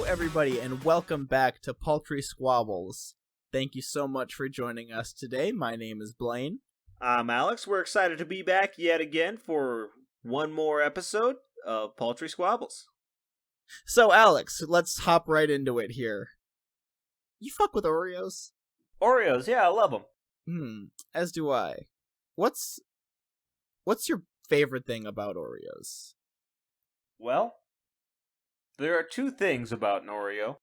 everybody, and welcome back to Paltry Squabbles. Thank you so much for joining us today. My name is Blaine. I'm Alex. We're excited to be back yet again for one more episode of Paltry Squabbles. So, Alex, let's hop right into it here. You fuck with Oreos? Oreos, yeah, I love them. As do I. What's your favorite thing about Oreos? Well, there are two things about an Oreo.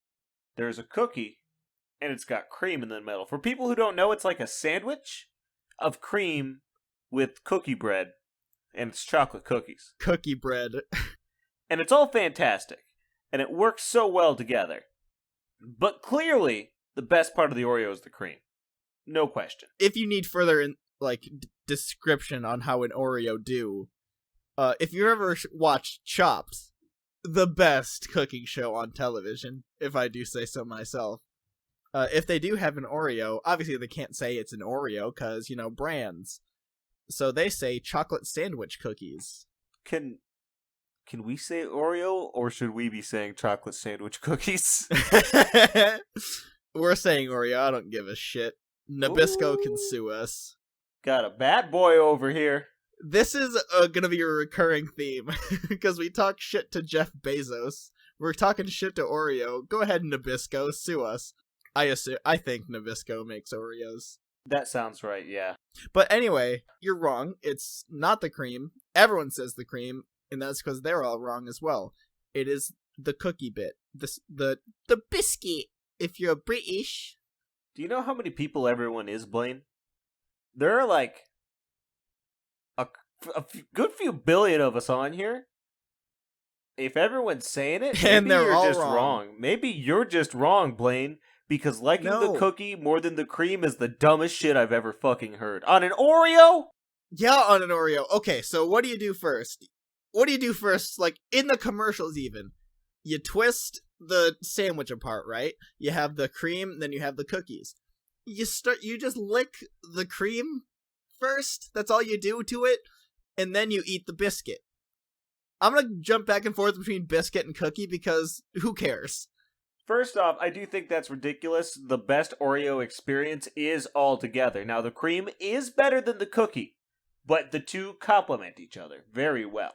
There's a cookie, and it's got cream in the middle. For people who don't know, it's like a sandwich of cream with cookie bread, and it's chocolate cookies. Cookie bread. And it's all fantastic, and it works so well together. But clearly, the best part of the Oreo is the cream. No question. If you need further description on how an Oreo do, if you ever watched Chopped, the best cooking show on television, if I do say so myself. If they do have an Oreo, obviously they can't say it's an Oreo because, brands. So they say chocolate sandwich cookies. Can we say Oreo, or should we be saying chocolate sandwich cookies? We're saying Oreo, I don't give a shit. Nabisco can sue us. Got a bad boy over here. This is gonna be a recurring theme, because we talk shit to Jeff Bezos. We're talking shit to Oreo. Go ahead, Nabisco, sue us. I think Nabisco makes Oreos. That sounds right, yeah. But anyway, you're wrong. It's not the cream. Everyone says the cream, and that's because they're all wrong as well. It is the cookie bit. The biscuit, if you're British. Do you know how many people everyone is, Blaine? There are like a good few billion of us on here. If everyone's saying it, maybe and they're you're all just wrong. Maybe you're just wrong, Blaine, because liking the cookie more than the cream is the dumbest shit I've ever fucking heard. On an Oreo? Yeah, on an Oreo. Okay, so what do you do first? Like, in the commercials even. You twist the sandwich apart, right? You have the cream, then you have the cookies. You just lick the cream first. That's all you do to it. And then you eat the biscuit. I'm gonna jump back and forth between biscuit and cookie because who cares? First off, I do think that's ridiculous. The best Oreo experience is all together. Now, the cream is better than the cookie, but the two complement each other very well.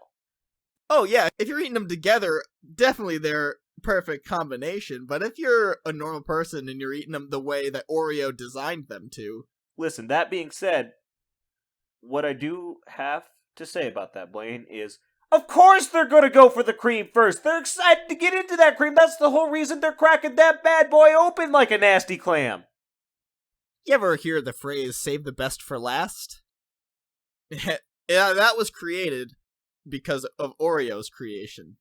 Oh yeah, if you're eating them together, definitely they're perfect combination. But if you're a normal person and you're eating them the way that Oreo designed them to... Listen, that being said, what I do have to say about that, Blaine, is of course they're going to go for the cream first. They're excited to get into that cream. That's the whole reason they're cracking that bad boy open like a nasty clam. You ever hear the phrase, save the best for last? Yeah, that was created because of Oreo's creation.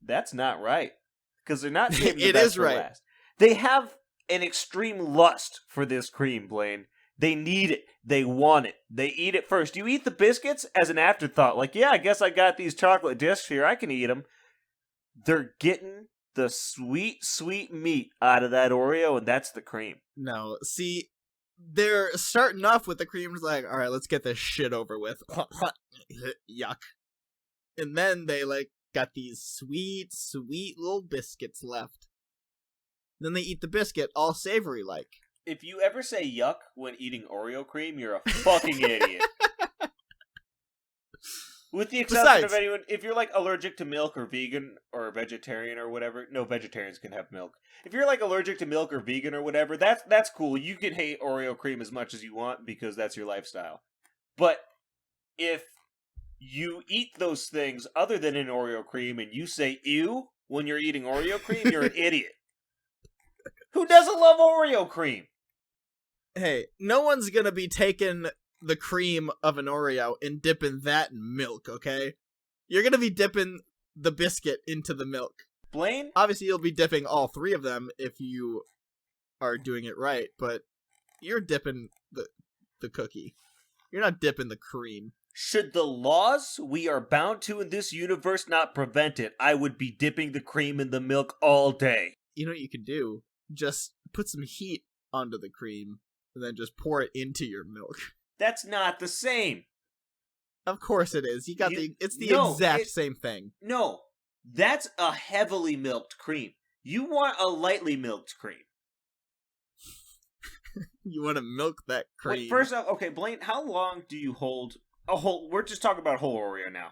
That's not right. Because they're not saving the It best is for right. last. They have an extreme lust for this cream, Blaine. They need it. They want it. They eat it first. You eat the biscuits as an afterthought. Like, yeah, I guess I got these chocolate discs here. I can eat them. They're getting the sweet, sweet meat out of that Oreo, and that's the cream. No, see, they're starting off with the cream. It's like, all right, let's get this shit over with. Yuck. And then they, got these sweet, sweet little biscuits left. Then they eat the biscuit all savory-like. If you ever say yuck when eating Oreo cream, you're a fucking idiot. With the exception of anyone, if you're allergic to milk or vegan or vegetarian or whatever, no, vegetarians can have milk. If you're allergic to milk or vegan or whatever, that's cool. You can hate Oreo cream as much as you want because that's your lifestyle. But if you eat those things other than an Oreo cream and you say ew when you're eating Oreo cream, you're an idiot. Who doesn't love Oreo cream? Hey, no one's gonna be taking the cream of an Oreo and dipping that in milk, okay? You're gonna be dipping the biscuit into the milk. Blaine? Obviously, you'll be dipping all three of them if you are doing it right, but you're dipping the cookie. You're not dipping the cream. Should the laws we are bound to in this universe not prevent it, I would be dipping the cream in the milk all day. You know what you can do? Just put some heat onto the cream and then just pour it into your milk. That's not the same. Of course it is. It's the exact same thing. No, that's a heavily milked cream. You want a lightly milked cream. You want to milk that cream. Wait, first off, okay, Blaine, how long do you hold a whole... We're just talking about whole Oreo now.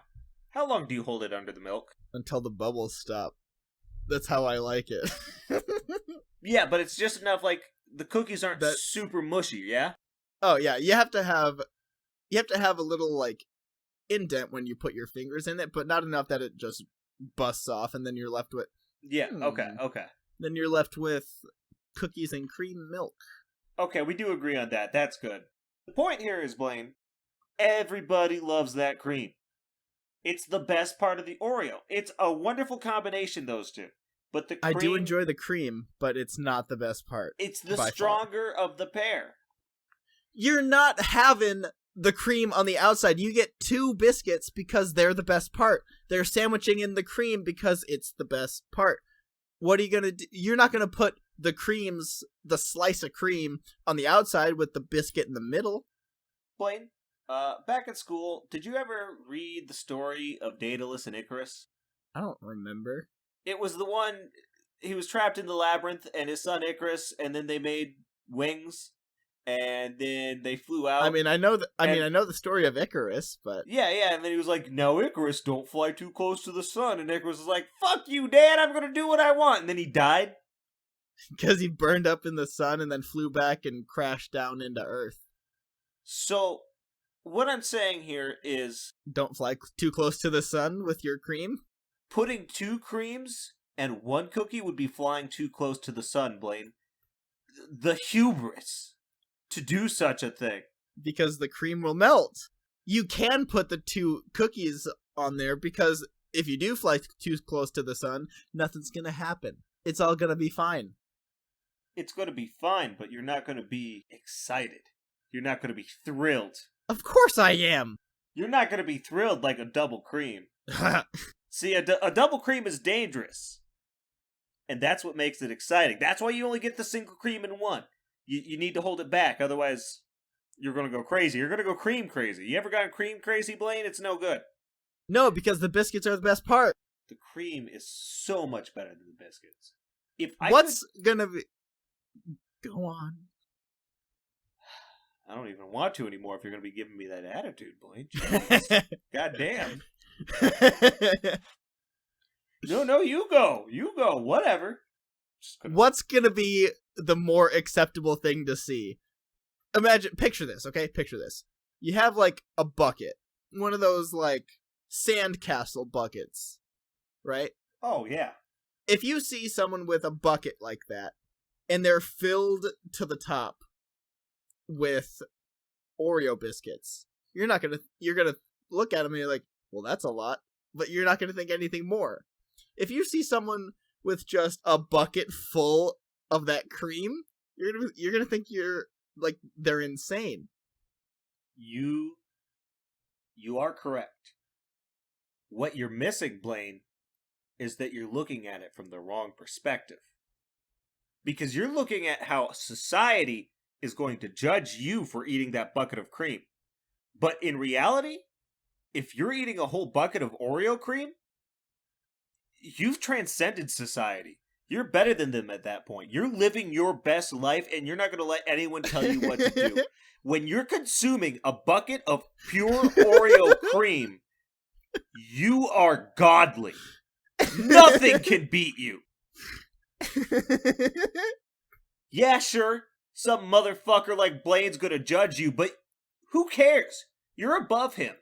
How long do you hold it under the milk? Until the bubbles stop. That's how I like it. Yeah, but it's just enough, like, the cookies aren't super mushy, yeah? Oh, yeah, you have to have a little, like, indent when you put your fingers in it, but not enough that it just busts off, and then you're left with... Yeah, okay. Then you're left with cookies and cream milk. Okay, we do agree on that. That's good. The point here is, Blaine, everybody loves that cream. It's the best part of the Oreo. It's a wonderful combination, those two. But the cream... I do enjoy the cream, but it's not the best part. It's the stronger of the pair. You're not having the cream on the outside. You get 2 biscuits because they're the best part. They're sandwiching in the cream because it's the best part. What are you going to do? You're not going to put the slice of cream on the outside with the biscuit in the middle. Blaine, back at school, did you ever read the story of Daedalus and Icarus? I don't remember. It was the one, he was trapped in the labyrinth and his son Icarus, and then they made wings. And then they flew out. I mean, I know the story of Icarus, but yeah. And then he was like, "No, Icarus, don't fly too close to the sun." And Icarus was like, "Fuck you, Dad! I'm gonna do what I want." And then he died because he burned up in the sun and then flew back and crashed down into Earth. So, what I'm saying here is, don't fly too close to the sun with your cream. Putting 2 creams and 1 cookie would be flying too close to the sun, Blaine. The hubris to do such a thing. Because the cream will melt. You can put the 2 cookies on there because if you do fly too close to the sun, nothing's going to happen. It's all going to be fine. It's going to be fine, but you're not going to be excited. You're not going to be thrilled. Of course I am. You're not going to be thrilled like a double cream. See, a double cream is dangerous. And that's what makes it exciting. That's why you only get the single cream in one. You need to hold it back, otherwise you're going to go crazy. You're going to go cream crazy. You ever gotten cream crazy, Blaine? It's no good. No, because the biscuits are the best part. The cream is so much better than the biscuits. Gonna be... Go on. I don't even want to anymore if you're going to be giving me that attitude, Blaine. God damn. No, you go. You go. Whatever. What's gonna be the more acceptable thing to see? Picture this, okay? Picture this. You have, like, a bucket. One of those, like, sandcastle buckets. Right? Oh, yeah. If you see someone with a bucket like that, and they're filled to the top with Oreo biscuits, you're gonna look at them and you're like, well, that's a lot. But you're not gonna think anything more. If you see someone with just a bucket full of that cream, you're gonna think they're insane. You are correct. What you're missing, Blaine, is that you're looking at it from the wrong perspective. Because you're looking at how society is going to judge you for eating that bucket of cream. But in reality, if you're eating a whole bucket of Oreo cream, you've transcended society. You're better than them at that point. You're living your best life, and you're not going to let anyone tell you what to do. When you're consuming a bucket of pure Oreo cream, you are godly. Nothing can beat you. Yeah, sure, some motherfucker like Blaine's going to judge you, but who cares? You're above him.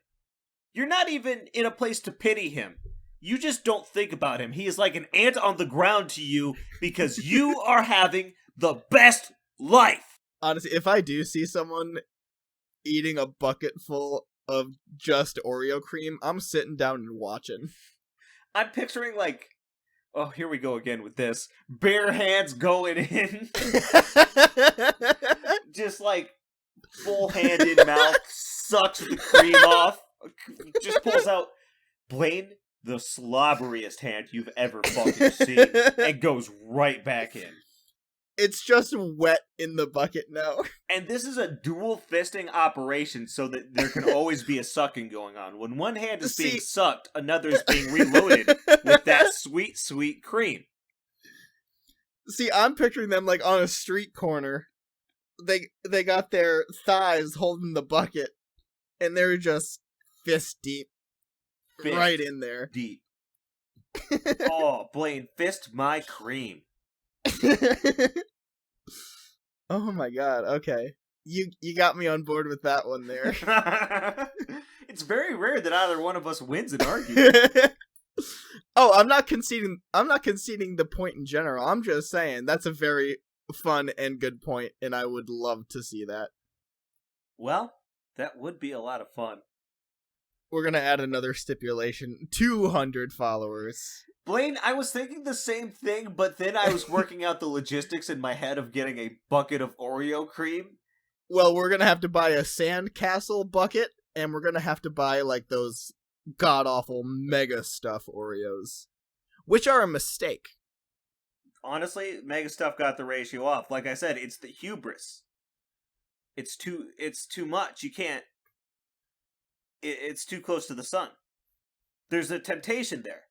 You're not even in a place to pity him. You just don't think about him. He is like an ant on the ground to you because you are having the best life. Honestly, if I do see someone eating a bucket full of just Oreo cream, I'm sitting down and watching. I'm picturing like, oh, here we go again with this. Bare hands going in. Just like full hand in mouth, sucks the cream off, just pulls out Blaine, the slobberiest hand you've ever fucking seen, and goes right back in. It's just wet in the bucket now. And this is a dual fisting operation so that there can always be a sucking going on. When one hand is being sucked, another is being reloaded with that sweet, sweet cream. See, I'm picturing them like on a street corner. They got their thighs holding the bucket, and they're just fist deep, right in there. Deep. Oh, Blaine, fist my cream. Oh my god, okay. You got me on board with that one there. It's very rare that either one of us wins an argument. Oh, I'm not conceding the point in general. I'm just saying that's a very fun and good point, and I would love to see that. Well, that would be a lot of fun. We're gonna add another stipulation: 200 followers. Blaine, I was thinking the same thing, but then I was working out the logistics in my head of getting a bucket of Oreo cream. Well, we're gonna have to buy a sandcastle bucket, and we're gonna have to buy like those god-awful mega stuff Oreos, which are a mistake. Honestly, mega stuff got the ratio off. Like I said, it's the hubris. It's too much. You can't. It's too close to the sun. There's a temptation there.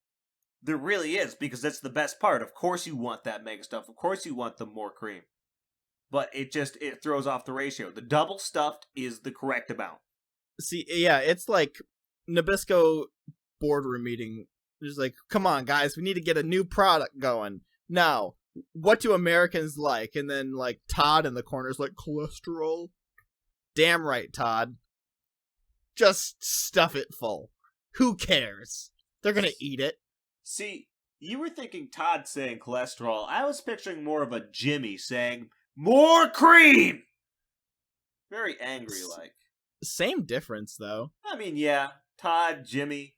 There really is, because that's the best part. Of course you want that mega stuff. Of course you want the more cream. But it throws off the ratio. The double stuffed is the correct amount. See, yeah, it's like Nabisco boardroom meeting. It's like, come on, guys, we need to get a new product going. Now, what do Americans like? And then, like, Todd in the corner's like, cholesterol? Damn right, Todd. Just stuff it full. Who cares? They're gonna eat it. See, you were thinking Todd saying cholesterol. I was picturing more of a Jimmy saying, more cream! Very angry-like. Same difference, though. I mean, yeah. Todd, Jimmy,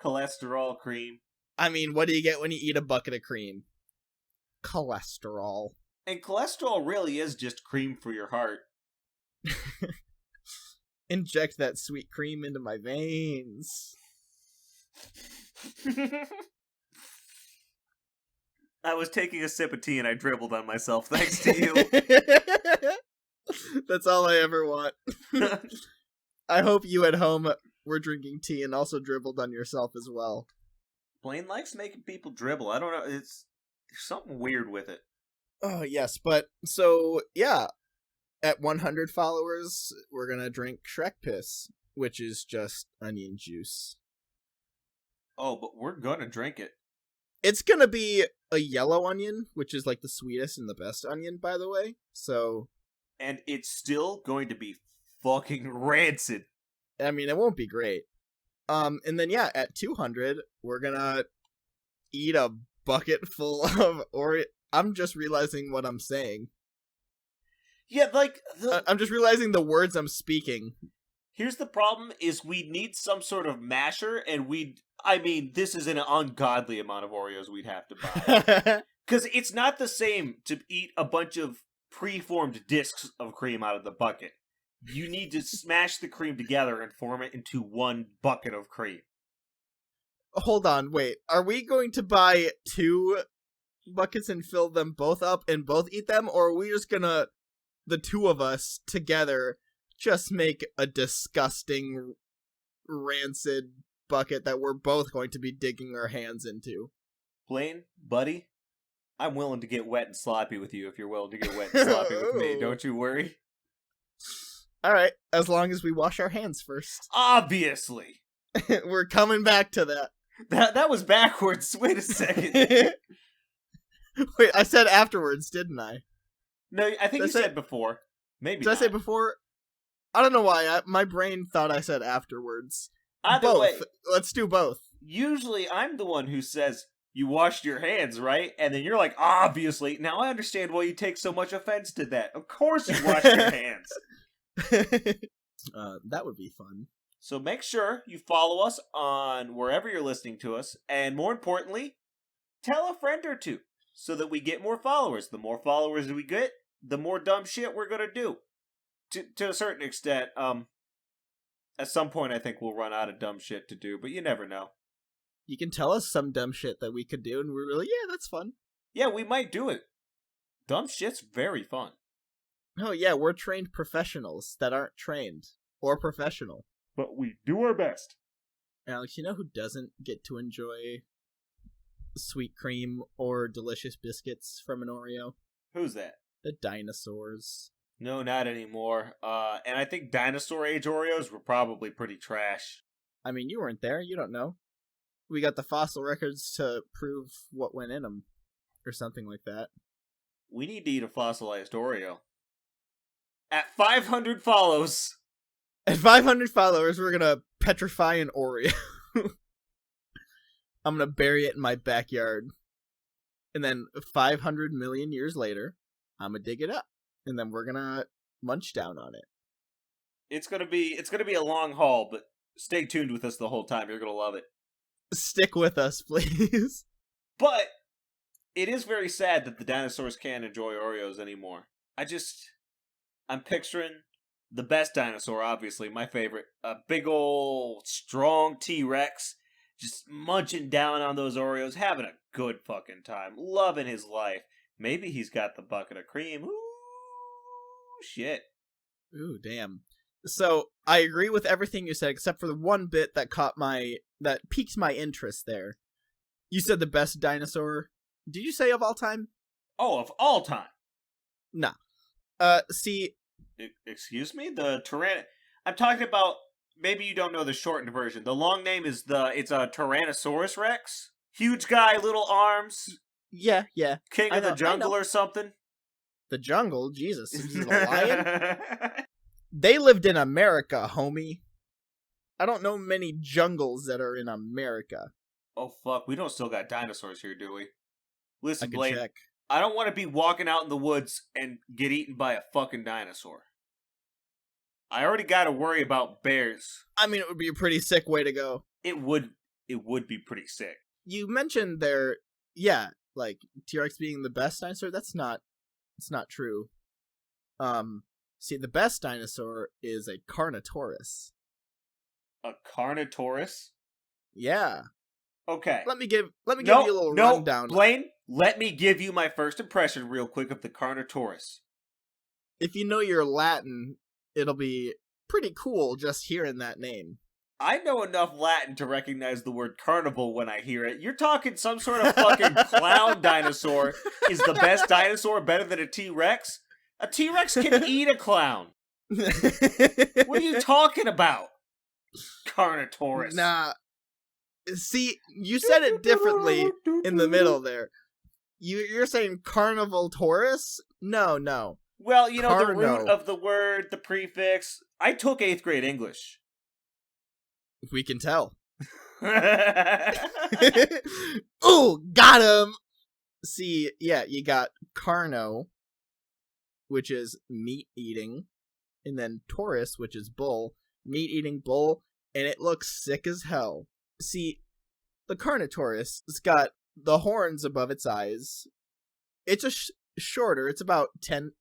cholesterol, cream. I mean, what do you get when you eat a bucket of cream? Cholesterol. And cholesterol really is just cream for your heart. Inject that sweet cream into my veins. I was taking a sip of tea and I dribbled on myself thanks to you. That's all I ever want. I hope you at home were drinking tea and also dribbled on yourself as well. Blaine likes making people dribble. I don't know. There's something weird with it. Oh, yes. But, so, yeah. At 100 followers, we're gonna drink Shrek Piss, which is just onion juice. Oh, but we're gonna drink it. It's gonna be a yellow onion, which is like the sweetest and the best onion, by the way. So, and it's still going to be fucking rancid. I mean, it won't be great. And then yeah, at 200, we're gonna eat a bucket full of Oreo. I'm just realizing what I'm saying. Yeah, like I'm just realizing the words I'm speaking. Here's the problem: is we need some sort of masher, and this is an ungodly amount of Oreos we'd have to buy. Because it's not the same to eat a bunch of preformed discs of cream out of the bucket. You need to smash the cream together and form it into one bucket of cream. Hold on, wait. Are we going to buy 2 buckets and fill them both up and both eat them? Or are we just gonna, the 2 of us together, just make a disgusting, rancid bucket that we're both going to be digging our hands into? Blaine, buddy, I'm willing to get wet and sloppy with you if you're willing to get wet and sloppy with me. Don't you worry. Alright, as long as we wash our hands first. Obviously. We're coming back to that. That was backwards. Wait a second. Wait, I said afterwards, didn't I? No, I think you said before. Maybe Did not. I say before? I don't know why. My brain thought I said afterwards. Either both. way, let's do both. Usually I'm the one who says, you washed your hands, right? And then you're like, obviously. Now I understand why you take so much offense to that. Of course you washed your hands. That would be fun. So make sure you follow us on wherever you're listening to us. And more importantly, tell a friend or two so that we get more followers. The more followers we get, the more dumb shit we're going to do. To a certain extent, at some point I think we'll run out of dumb shit to do, but you never know. You can tell us some dumb shit that we could do, and we're really, yeah, that's fun. Yeah, we might do it. Dumb shit's very fun. Oh yeah, we're trained professionals that aren't trained or professional. But we do our best. Alex, you know who doesn't get to enjoy sweet cream or delicious biscuits from an Oreo? Who's that? The dinosaurs. No, not anymore. And I think dinosaur age Oreos were probably pretty trash. I mean, you weren't there. You don't know. We got the fossil records to prove what went in them, or something like that. We need to eat a fossilized Oreo. At 500 follows. At 500 followers, we're gonna petrify an Oreo. I'm gonna bury it in my backyard. And then 500 million years later, I'm gonna dig it up. And then we're gonna munch down on it. It's gonna be a long haul, but stay tuned with us the whole time. You're gonna love it. Stick with us, please. But it is very sad that the dinosaurs can't enjoy Oreos anymore. I'm picturing the best dinosaur, obviously, my favorite. A big ol' strong T-Rex, just munching down on those Oreos, having a good fucking time, loving his life. Maybe he's got the bucket of cream. Ooh, shit. Ooh, damn. So, I agree with everything you said, except for the one bit that that piqued my interest there. You said the best dinosaur. Did you say of all time? Oh, of all time? Nah. See... Excuse me? The I'm talking about, maybe you don't know the shortened version. The long name is it's a Tyrannosaurus Rex. Huge guy, little arms. Yeah. King of the jungle or something. The jungle? Jesus. He's a lion? They lived in America, homie. I don't know many jungles that are in America. Oh, fuck. We don't still got dinosaurs here, do we? Listen, I Blade. check. I don't want to be walking out in the woods and get eaten by a fucking dinosaur. I already got to worry about bears. I mean, it would be a pretty sick way to go. It would be pretty sick. You mentioned like T-Rex being the best dinosaur. It's not true. See, the best dinosaur is a Carnotaurus. A Carnotaurus? Yeah. Okay. Let me give you a little rundown. Blaine, let me give you my first impression real quick of the Carnotaurus. If you know your Latin, it'll be pretty cool just hearing that name. I know enough Latin to recognize the word carnival when I hear it. You're talking some sort of fucking clown dinosaur is the best dinosaur, better than a T-Rex? A T-Rex can eat a clown. What are you talking about? Carnotaurus. Nah. See, you said it differently in the middle there. You're saying Carnival Taurus? No. Well, you know, the root of the word, the prefix. I took 8th grade English. We can tell. Ooh, got him! See, yeah, you got Carno, which is meat-eating, and then Taurus, which is bull. Meat-eating bull, and it looks sick as hell. See, the Carnotaurus has got the horns above its eyes. It's shorter. It's about 10...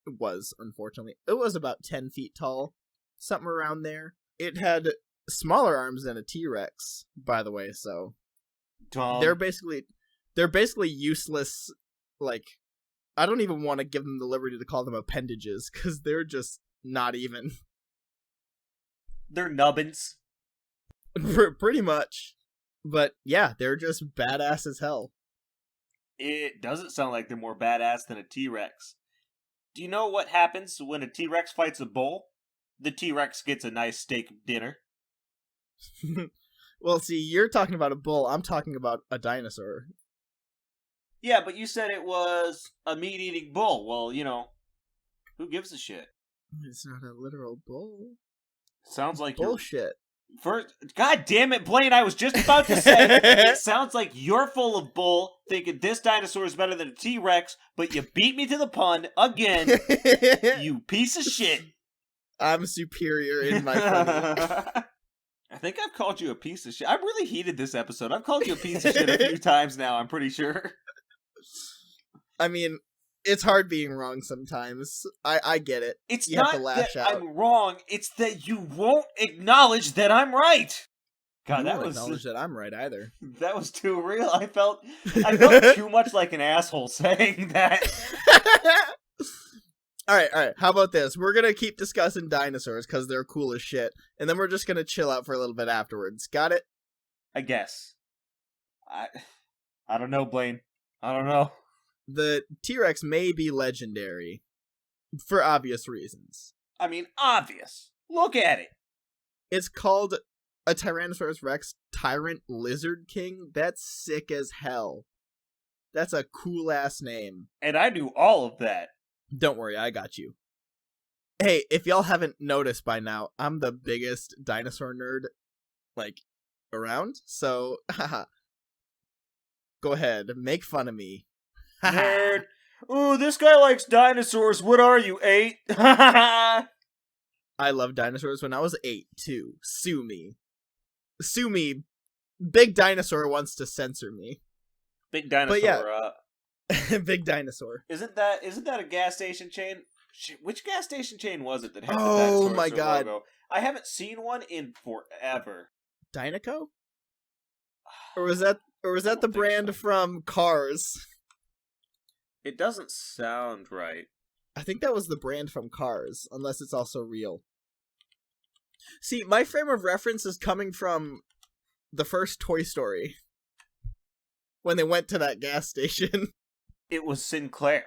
It was, unfortunately. It was about 10 feet tall. Something around there. It had smaller arms than a T-Rex, by the way, so... Dumb. They're basically useless, like... I don't even want to give them the liberty to call them appendages, because they're just not even. They're nubbins. Pretty much. But yeah, they're just badass as hell. It doesn't sound like they're more badass than a T-Rex. Do you know what happens when a T-Rex fights a bull? The T-Rex gets a nice steak dinner. Well, see, you're talking about a bull. I'm talking about a dinosaur. Yeah, but you said it was a meat-eating bull. Well, you know, who gives a shit? It's not a literal bull. Sounds like bullshit. First, God damn it, Blaine, I was just about to say, it sounds like you're full of bull, thinking this dinosaur is better than a T-Rex, but you beat me to the pun again, you piece of shit. I'm superior in my funny. I think I've called you a piece of shit. I'm really heated this episode. I've called you a piece of shit a few times now, I'm pretty sure. I mean, it's hard being wrong sometimes. I get it. It's not that I'm wrong, it's that you won't acknowledge that I'm right. God, that was acknowledge that I'm right either. That was too real. I felt too much like an asshole saying that. All right. How about this? We're gonna keep discussing dinosaurs because they're cool as shit, and then we're just gonna chill out for a little bit afterwards. Got it? I guess. I don't know, Blaine. I don't know. The T-Rex may be legendary, for obvious reasons. I mean, obvious. Look at it. It's called a Tyrannosaurus Rex Tyrant Lizard King. That's sick as hell. That's a cool-ass name. And I do all of that. Don't worry, I got you. Hey, if y'all haven't noticed by now, I'm the biggest dinosaur nerd, around. So, haha. Go ahead, make fun of me. Nerd. Ooh, this guy likes dinosaurs. What are you, 8? I loved dinosaurs when I was 8, too. Sue me. Sue me. Big Dinosaur wants to censor me. Big Dinosaur. But yeah. Big Dinosaur. Isn't that a gas station chain? Which gas station chain was it that had the Oh dinosaur my god. logo? I haven't seen one in forever. Dinoco? Or was that the brand from Cars? It doesn't sound right. I think that was the brand from Cars, unless it's also real. See, my frame of reference is coming from the first Toy Story. When they went to that gas station. It was Sinclair.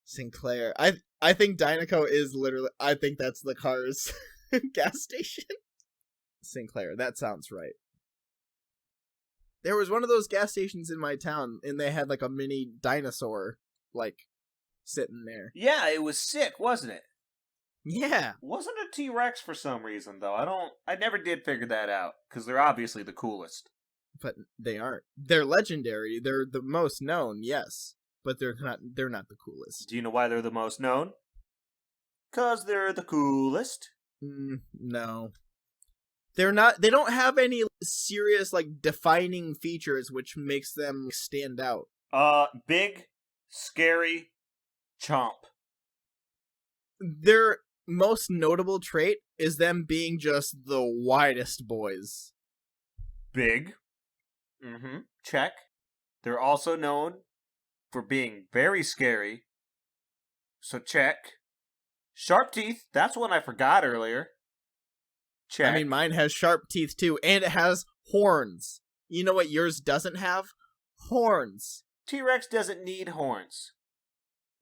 Sinclair. I think Dinoco is literally... I think that's the Cars gas station. Sinclair. That sounds right. There was one of those gas stations in my town, and they had a mini dinosaur, sitting there. Yeah, it was sick, wasn't it? Yeah. Wasn't a T-Rex for some reason, though. I never did figure that out, because they're obviously the coolest. But they aren't. They're legendary. They're the most known, yes. But they're not the coolest. Do you know why they're the most known? 'Cause they're the coolest. No. They're not. They don't have any serious defining features which makes them stand out. Big, scary, chomp. Their most notable trait is them being just the widest boys. Big. Check. They're also known for being very scary. So check. Sharp teeth. That's one I forgot earlier. Check. I mean, mine has sharp teeth too, and it has horns. You know what yours doesn't have? Horns. T-Rex doesn't need horns.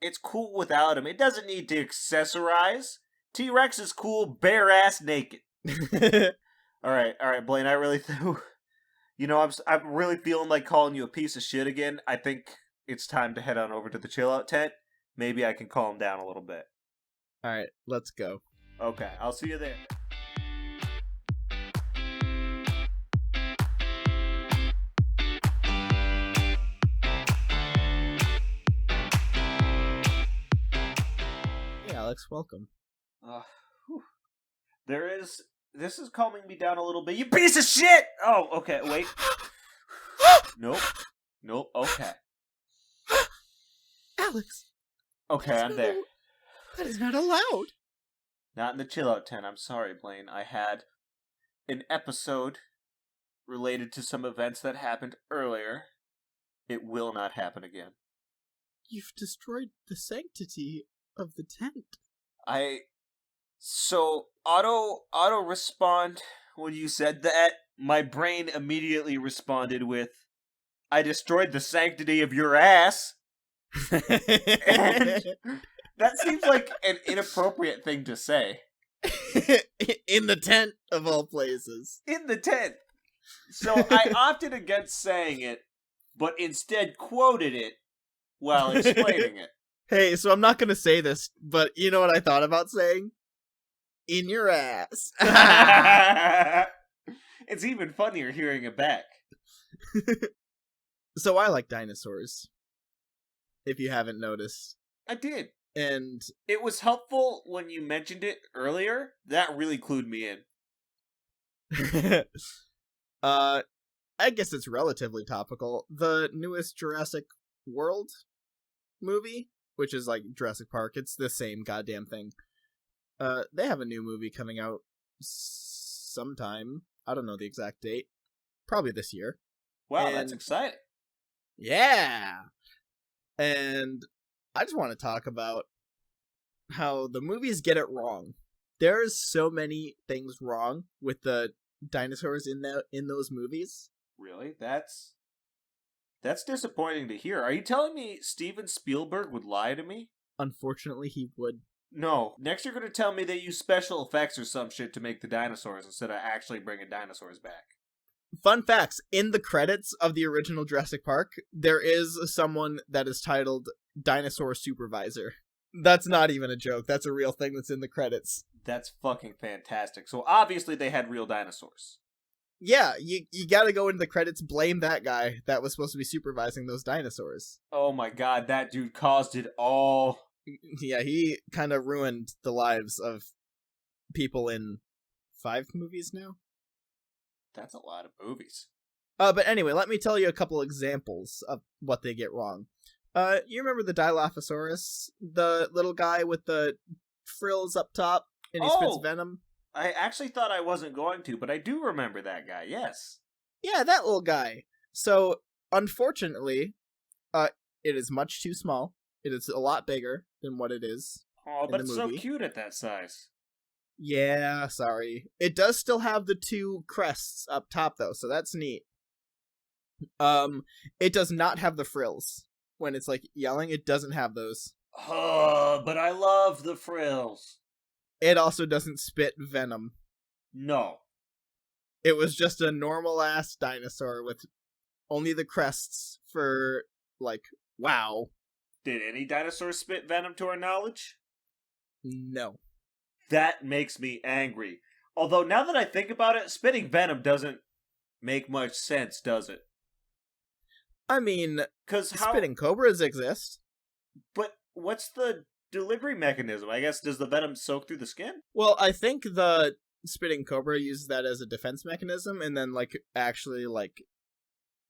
It's cool without them. It doesn't need to accessorize. T-Rex is cool bare-ass naked. All right, Blaine, I really I'm really feeling like calling you a piece of shit again. I think it's time to head on over to the chill-out tent. Maybe I can calm down a little bit. All right, let's go. Okay, I'll see you there. Hey, Alex, welcome. This is calming me down a little bit. You piece of shit! Oh, okay, wait. Nope, okay. Alex. Okay, I'm there. That is not allowed. Not in the chill-out tent. I'm sorry, Blaine. I had an episode related to some events that happened earlier. It will not happen again. You've destroyed the sanctity of the tent. So, auto respond when you said that. My brain immediately responded with, I destroyed the sanctity of your ass. And that seems like an inappropriate thing to say. In the tent, of all places. In the tent. So I opted against saying it, but instead quoted it while explaining it. Hey, so I'm not gonna say this, but you know what I thought about saying? In your ass. It's even funnier hearing it back. So I like dinosaurs. If you haven't noticed. I did. And it was helpful when you mentioned it earlier. That really clued me in. I guess it's relatively topical. The newest Jurassic World movie, which is like Jurassic Park, it's the same goddamn thing. They have a new movie coming out sometime. I don't know the exact date. Probably this year. Wow, that's exciting. Yeah. And I just want to talk about how the movies get it wrong. There's so many things wrong with the dinosaurs in those movies. Really? That's That's disappointing to hear. Are you telling me Steven Spielberg would lie to me? Unfortunately, he would. No. Next you're going to tell me they use special effects or some shit to make the dinosaurs instead of actually bringing dinosaurs back. Fun facts. In the credits of the original Jurassic Park, there is someone that is titled Dinosaur Supervisor. That's not even a joke. That's a real thing that's in the credits. That's fucking fantastic. So obviously they had real dinosaurs. Yeah, you gotta go into the credits, blame that guy that was supposed to be supervising those dinosaurs. Oh my god, that dude caused it all. Yeah, he kind of ruined the lives of people in 5 movies now. That's a lot of movies. But anyway, let me tell you a couple examples of what they get wrong. You remember the Dilophosaurus? The little guy with the frills up top and he spits venom? I actually thought I wasn't going to, but I do remember that guy, yes. Yeah, that little guy. So, unfortunately, it is much too small. It is a lot bigger than what it is. Oh, but it's so cute at that size. Yeah, sorry. It does still have the 2 crests up top, though, so that's neat. It does not have the frills. When it's, like, yelling, it doesn't have those. Oh, but I love the frills. It also doesn't spit venom. No. It was just a normal-ass dinosaur with only the crests for, like, wow. Did any dinosaur spit venom to our knowledge? No. That makes me angry. Although, now that I think about it, spitting venom doesn't make much sense, does it? I mean, spitting cobras exist. But what's the delivery mechanism? I guess, does the venom soak through the skin? Well, I think the spitting cobra uses that as a defense mechanism, and then, like, actually, like,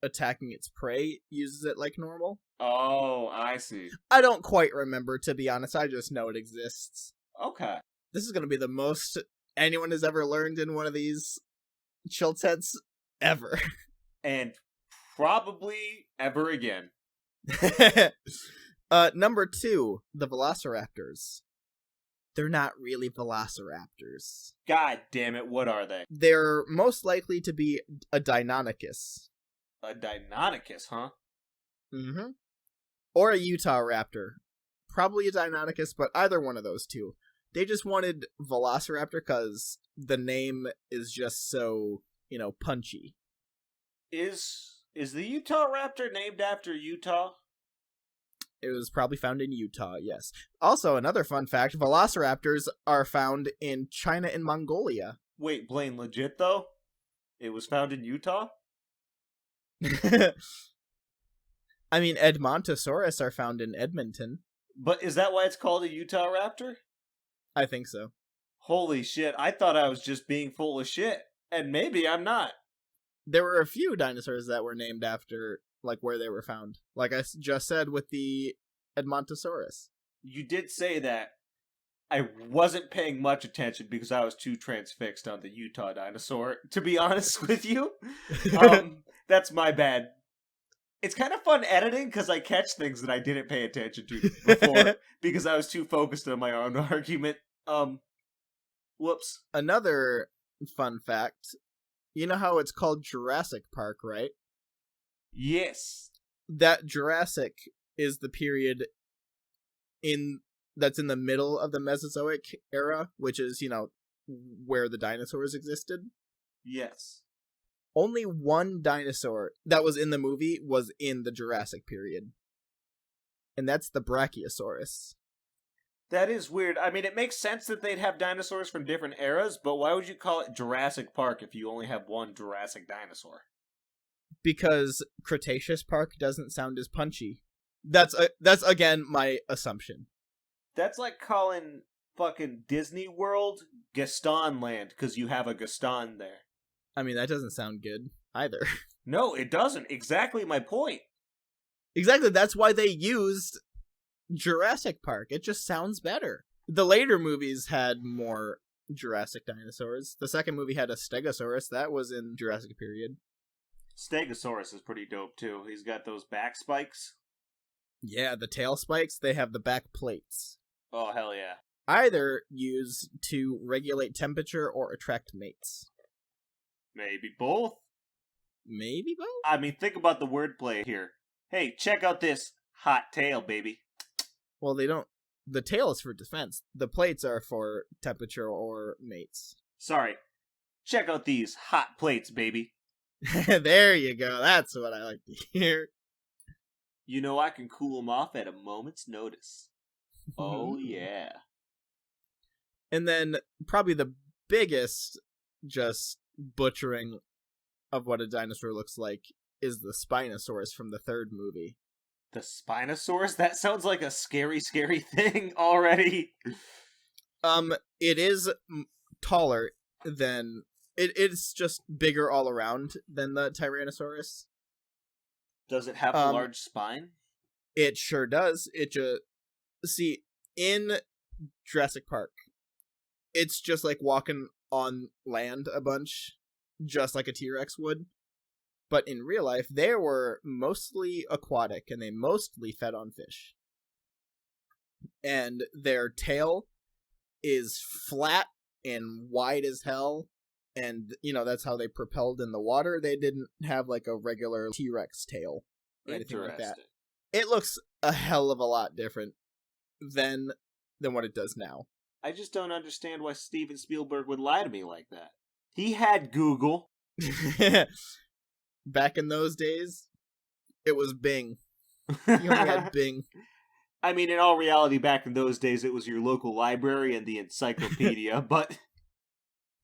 attacking its prey uses it like normal. Oh, I see. I don't quite remember, to be honest. I just know it exists. Okay. This is going to be the most anyone has ever learned in one of these chill tents ever. And probably ever again. Number 2, the velociraptors. They're not really velociraptors. God damn it, what are they? They're most likely to be a Deinonychus. A Deinonychus, huh? Mm-hmm. Or a Utah raptor. Probably a Deinonychus, but either one of those two. They just wanted Velociraptor because the name is just so, punchy. Is the Utah raptor named after Utah? It was probably found in Utah, yes. Also, another fun fact, velociraptors are found in China and Mongolia. Wait, Blaine, legit though? It was found in Utah? I mean, Edmontosaurus are found in Edmonton. But is that why it's called a Utah raptor? I think so. Holy shit, I thought I was just being full of shit. And maybe I'm not. There were a few dinosaurs that were named after, like, where they were found. Like I just said with the Edmontosaurus. You did say that. I wasn't paying much attention because I was too transfixed on the Utah dinosaur, to be honest with you. That's my bad. It's kind of fun editing because I catch things that I didn't pay attention to before because I was too focused on my own argument. Whoops. Another fun fact. You know how it's called Jurassic Park, right? Yes. That Jurassic is the period that's in the middle of the Mesozoic era, which is, where the dinosaurs existed. Yes. Only one dinosaur that was in the movie was in the Jurassic period. And that's the Brachiosaurus. That is weird. I mean, it makes sense that they'd have dinosaurs from different eras, but why would you call it Jurassic Park if you only have one Jurassic dinosaur? Because Cretaceous Park doesn't sound as punchy. That's again my assumption. That's like calling fucking Disney World Gaston Land because you have a Gaston there. I mean, that doesn't sound good either. No, it doesn't. Exactly my point. Exactly, that's why they used Jurassic Park. It just sounds better. The later movies had more Jurassic dinosaurs. The second movie had a Stegosaurus. That was in Jurassic period. Stegosaurus is pretty dope, too. He's got those back spikes. Yeah, the tail spikes, they have the back plates. Oh, hell yeah. Either used to regulate temperature or attract mates. Maybe both. Maybe both? I mean, think about the wordplay here. Hey, check out this hot tail, baby. Well, they don't. The tail is for defense. The plates are for temperature or mates. Sorry. Check out these hot plates, baby. There you go. That's what I like to hear. You know I can cool them off at a moment's notice. Oh, yeah. And then probably the biggest just butchering of what a dinosaur looks like is the Spinosaurus from the third movie. The Spinosaurus? That sounds like a scary, scary thing already. It is taller than... It's just bigger all around than the Tyrannosaurus. Does it have a large spine? It sure does. See, in Jurassic Park, it's just like walking on land a bunch, just like a T-Rex would. But in real life, they were mostly aquatic, and they mostly fed on fish. And their tail is flat and wide as hell, and, that's how they propelled in the water. They didn't have, like, a regular T-Rex tail or anything like that. It looks a hell of a lot different than what it does now. I just don't understand why Steven Spielberg would lie to me like that. He had Google. Back in those days, it was Bing. You only had Bing. I mean, in all reality, back in those days, it was your local library and the encyclopedia, but...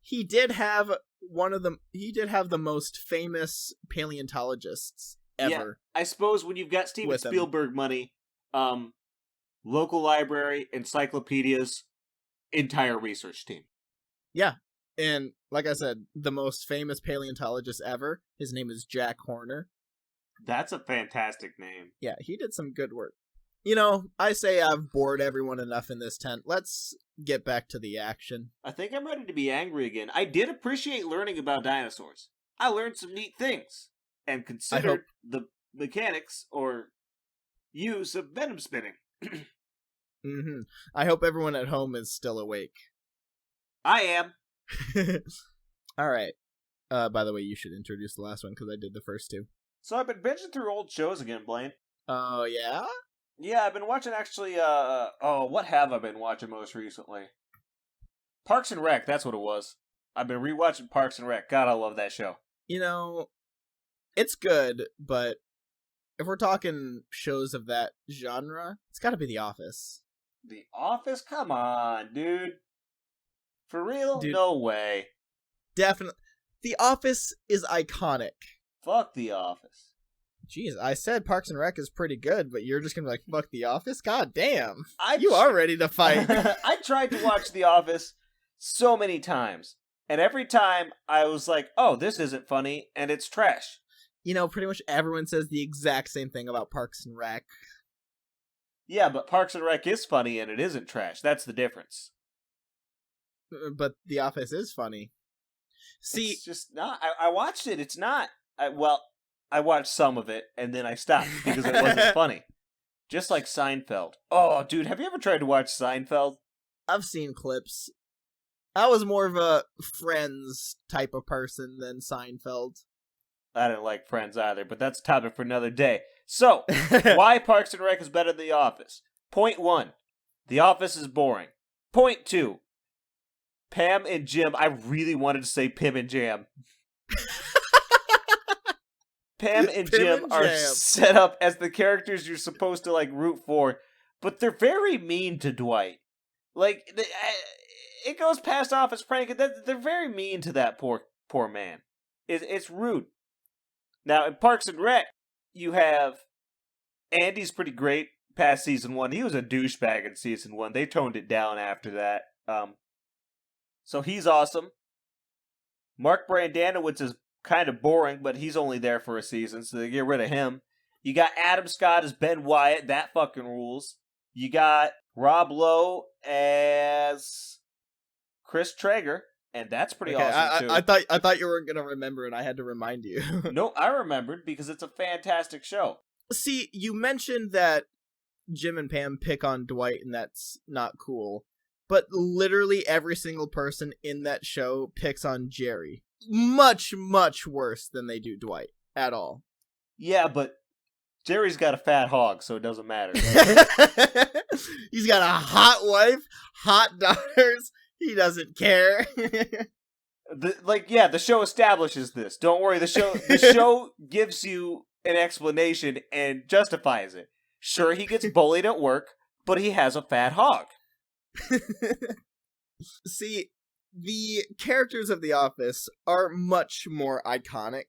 He did have the most famous paleontologists ever. Yeah, I suppose when you've got Steven Spielberg money, local library, encyclopedias, entire research team. Yeah, and like I said, the most famous paleontologist ever, his name is Jack Horner. That's a fantastic name. Yeah, he did some good work. I say I've bored everyone enough in this tent. Let's get back to the action. I think I'm ready to be angry again. I did appreciate learning about dinosaurs. I learned some neat things, and considered the mechanics or use of venom spitting. Mm-hmm. I hope everyone at home is still awake. I am. All right. By the way, you should introduce the last one because I did the first two. So I've been binging through old shows again, Blaine. Oh, yeah? Yeah, I've been watching actually, what have I been watching most recently? Parks and Rec, that's what it was. I've been rewatching Parks and Rec. God, I love that show. It's good, but if we're talking shows of that genre, it's gotta be The Office. The Office? Come on, dude. For real? Dude, no way. Definitely. The Office is iconic. Fuck The Office. Jeez, I said Parks and Rec is pretty good, but you're just gonna be like, fuck The Office? God damn. You are ready to fight. I tried to watch The Office so many times, and every time I was like, oh, this isn't funny, and it's trash. Pretty much everyone says the exact same thing about Parks and Rec. Yeah, but Parks and Rec is funny, and it isn't trash. That's the difference. But The Office is funny. See, it's just not. I watched it. It's not. I watched some of it, and then I stopped because it wasn't funny. Just like Seinfeld. Oh, dude, have you ever tried to watch Seinfeld? I've seen clips. I was more of a Friends type of person than Seinfeld. I didn't like Friends either, but that's a topic for another day. So, why Parks and Rec is better than The Office? Point 1, The Office is boring. Point 2, Pam and Jim, I really wanted to say Pim and Jam. Pam and Jim are set up as the characters you're supposed to, root for, but they're very mean to Dwight. It goes past Office prank, they're very mean to that poor man. It's rude. Now, in Parks and Rec, you have Andy's pretty great past season 1. He was a douchebag in season 1. They toned it down after that. So he's awesome. Mark Brandanowitz is kind of boring, but he's only there for a season, so they get rid of him. You got Adam Scott as Ben Wyatt. That fucking rules. You got Rob Lowe as Chris Traeger. And that's pretty awesome, too. I thought you weren't going to remember, and I had to remind you. No, I remembered, because it's a fantastic show. See, you mentioned that Jim and Pam pick on Dwight, and that's not cool. But literally every single person in that show picks on Jerry. Much, much worse than they do Dwight, at all. Yeah, but Jerry's got a fat hog, so it doesn't matter. He's got a hot wife, hot daughters. He doesn't care. The show establishes this. Don't worry, the show gives you an explanation and justifies it. Sure, he gets bullied at work, but he has a fat hog. See, the characters of The Office are much more iconic.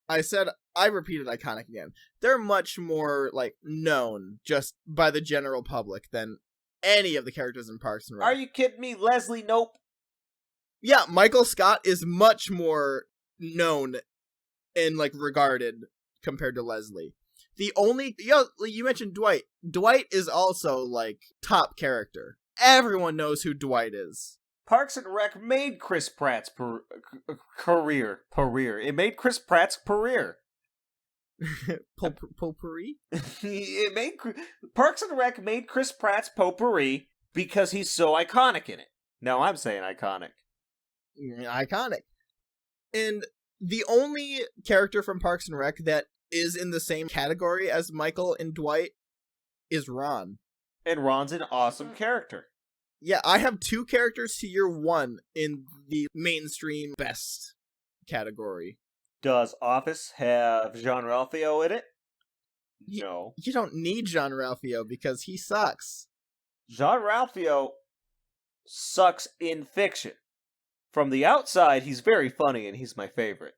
I repeated iconic again. They're much more, known just by the general public than any of the characters in Parks and Rec. Are you kidding me? Leslie, nope. Yeah, Michael Scott is much more known and, regarded compared to Leslie. You mentioned Dwight. Dwight is also, top character. Everyone knows who Dwight is. Parks and Rec made Chris Pratt's career. It made Chris Pratt's career. Potpourri? Parks and Rec made Chris Pratt's potpourri because he's so iconic in it. Now I'm saying iconic. Iconic. And the only character from Parks and Rec that is in the same category as Michael and Dwight is Ron. And Ron's an awesome character. Yeah, I have 2 characters to your 1 in the mainstream best category. Does Office have Jean-Ralphio in it? No. You don't need Jean-Ralphio because he sucks. Jean-Ralphio sucks in fiction. From the outside, he's very funny and he's my favorite.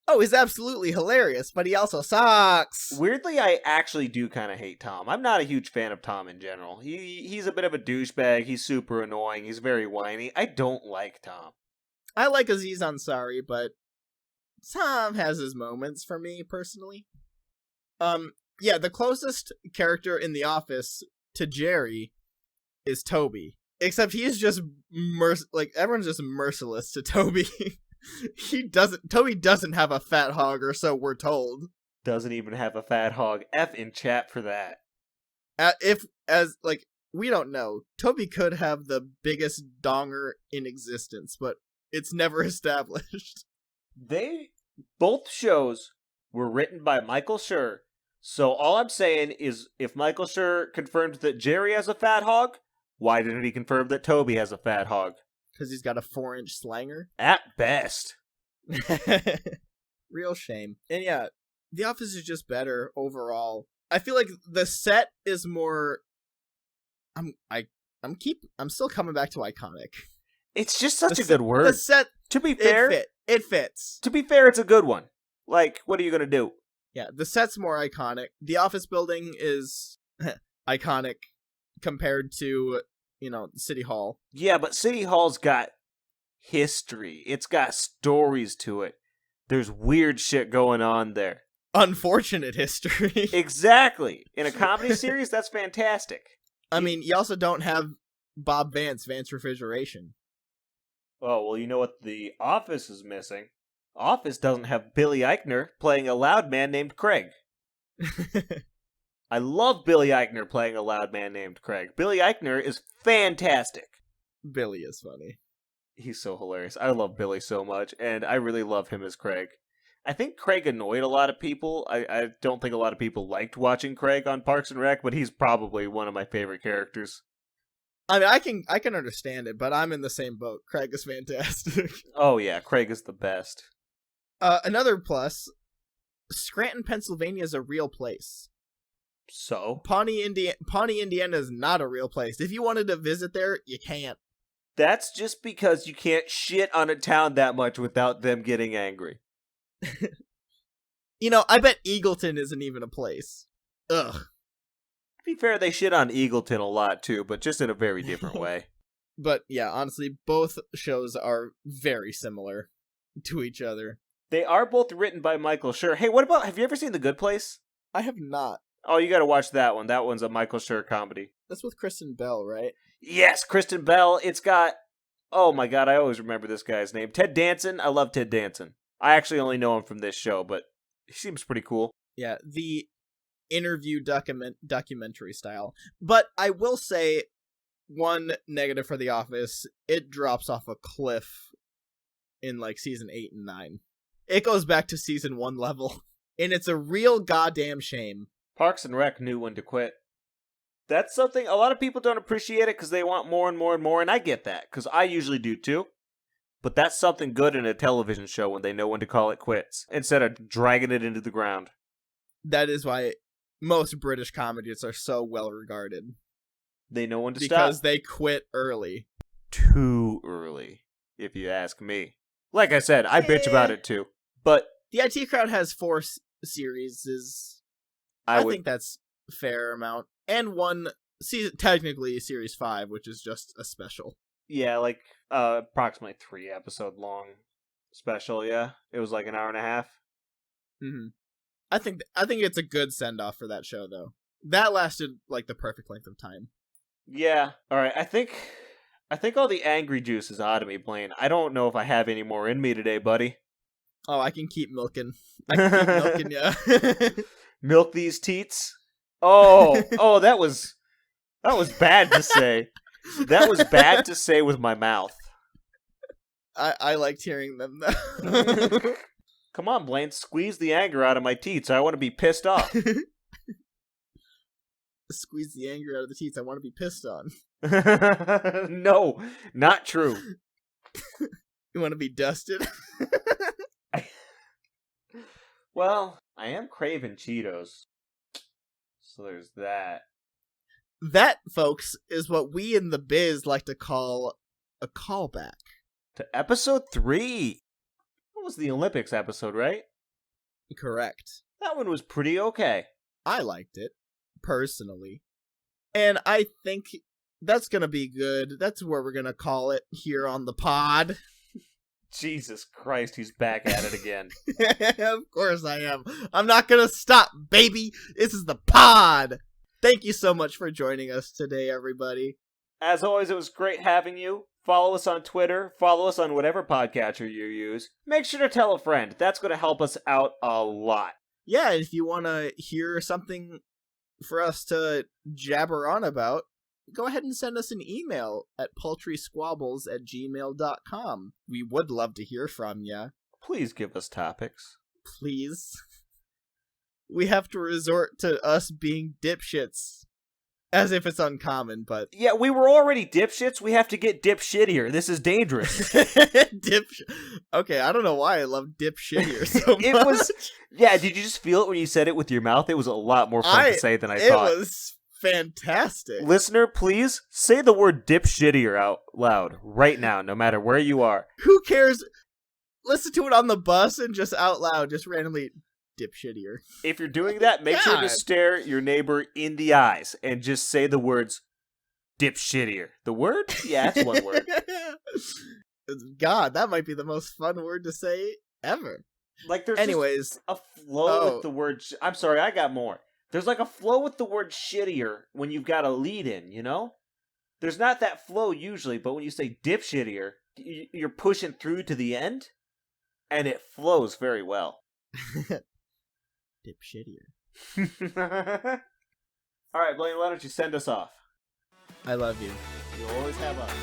Oh, he's absolutely hilarious, but he also sucks. Weirdly, I actually do kind of hate Tom. I'm not a huge fan of Tom in general. He's a bit of a douchebag. He's super annoying. He's very whiny. I don't like Tom. I like Aziz Ansari, but Tom has his moments for me, personally. Yeah, the closest character in The Office to Jerry is Toby. Except he's just everyone's just merciless to Toby. Toby doesn't have a fat hog, or so we're told. Doesn't even have a fat hog. F in chat for that. We don't know. Toby could have the biggest donger in existence, but it's never established. Both shows were written by Michael Schur. So all I'm saying is, if Michael Schur confirmed that Jerry has a fat hog, why didn't he confirm that Toby has a fat hog? Because he's got a 4-inch slanger? At best. Real shame. And yeah, The Office is just better overall. I feel like the set is more... I'm still coming back to iconic. It's just such a good word. The set... To be fair... It fits. To be fair, it's a good one. What are you gonna do? Yeah, the set's more iconic. The office building is iconic compared to... City Hall. Yeah, but City Hall's got history. It's got stories to it. There's weird shit going on there. Unfortunate history. Exactly. In a comedy series, that's fantastic. I mean, you also don't have Bob Vance Refrigeration. Oh, well, you know what The Office is missing? Office doesn't have Billy Eichner playing a loud man named Craig. I love Billy Eichner playing a loud man named Craig. Billy Eichner is fantastic. Billy is funny. He's so hilarious. I love Billy so much, and I really love him as Craig. I think Craig annoyed a lot of people. I don't think a lot of people liked watching Craig on Parks and Rec, but he's probably one of my favorite characters. I mean, I can understand it, but I'm in the same boat. Craig is fantastic. Oh yeah, Craig is the best. Another plus, Scranton, Pennsylvania is a real place. So? Pawnee, Indiana is not a real place. If you wanted to visit there, you can't. That's just because you can't shit on a town that much without them getting angry. I bet Eagleton isn't even a place. Ugh. To be fair, they shit on Eagleton a lot too, but just in a very different way. But yeah, honestly, both shows are very similar to each other. They are both written by Michael Schur. Hey, have you ever seen The Good Place? I have not. Oh, you gotta watch that one. That one's a Michael Schur comedy. That's with Kristen Bell, right? Yes, Kristen Bell. It's got... Oh my god, I always remember this guy's name. Ted Danson. I love Ted Danson. I actually only know him from this show, but he seems pretty cool. Yeah, the interview documentary style. But I will say, one negative for The Office, it drops off a cliff in season 8 and 9. It goes back to season 1 level. And it's a real goddamn shame. Parks and Rec knew when to quit. That's something a lot of people don't appreciate it because they want more and more and more, and I get that because I usually do too. But that's something good in a television show when they know when to call it quits instead of dragging it into the ground. That is why most British comedies are so well regarded. They know when to stop. Because they quit early. Too early, if you ask me. Like I said, I bitch about it too. But the IT Crowd has 4 series. I think that's a fair amount. And one season, technically series 5, which is just a special. Yeah, like approximately 3 episode long special. Yeah, it was like an hour and a half. Mm-hmm. I think it's a good send off for that show though. That lasted like the perfect length of time. Yeah. All right. I think all the angry juice is out of me, Blaine. I don't know if I have any more in me today, buddy. Oh, I can keep milking. Yeah. Milk these teats. Oh, that was bad to say. That was bad to say with my mouth. I liked hearing them though. Come on, Blaine, squeeze the anger out of my teats. I want to be pissed off. Squeeze the anger out of the teats. I want to be pissed on. No, not true. You want to be dusted? Well, I am craving Cheetos. So there's that. That, folks, is what we in the biz like to call a callback. To episode 3. That was the Olympics episode, right? Correct. That one was pretty okay. I liked it, personally. And I think that's going to be good. That's where we're going to call it here on the pod. Jesus Christ, he's back at it again. Of course I am. I'm not going to stop, baby. This is the pod. Thank you so much for joining us today, everybody. As always, it was great having you. Follow us on Twitter. Follow us on whatever podcatcher you use. Make sure to tell a friend. That's going to help us out a lot. Yeah, if you want to hear something for us to jabber on about, go ahead and send us an email at paltrysquabbles@gmail.com. We would love to hear from you. Please give us topics. Please. We have to resort to us being dipshits. As if it's uncommon, but... Yeah, we were already dipshits. We have to get dipshittier. This is dangerous. Okay, I don't know why I love dipshittier so much. It was... Yeah, did you just feel it when you said it with your mouth? It was a lot more fun to say than I thought. It was fantastic. Listener, please say the word dipshittier out loud right now, no matter where you are. Who cares? Listen to it on the bus and just out loud, just randomly... dipshittier. If you're doing that, make sure to stare your neighbor in the eyes and just say the words dipshittier. The word? Yeah, that's one word. God, that might be the most fun word to say ever. Like there's anyways a flow with the word I'm sorry, I got more. There's like a flow with the word shittier when you've got a lead in, you know? There's not that flow usually, but when you say dipshittier, you're pushing through to the end and it flows very well. Dipshittier. Alright, Blaine, why don't you send us off? I love you. You always have us.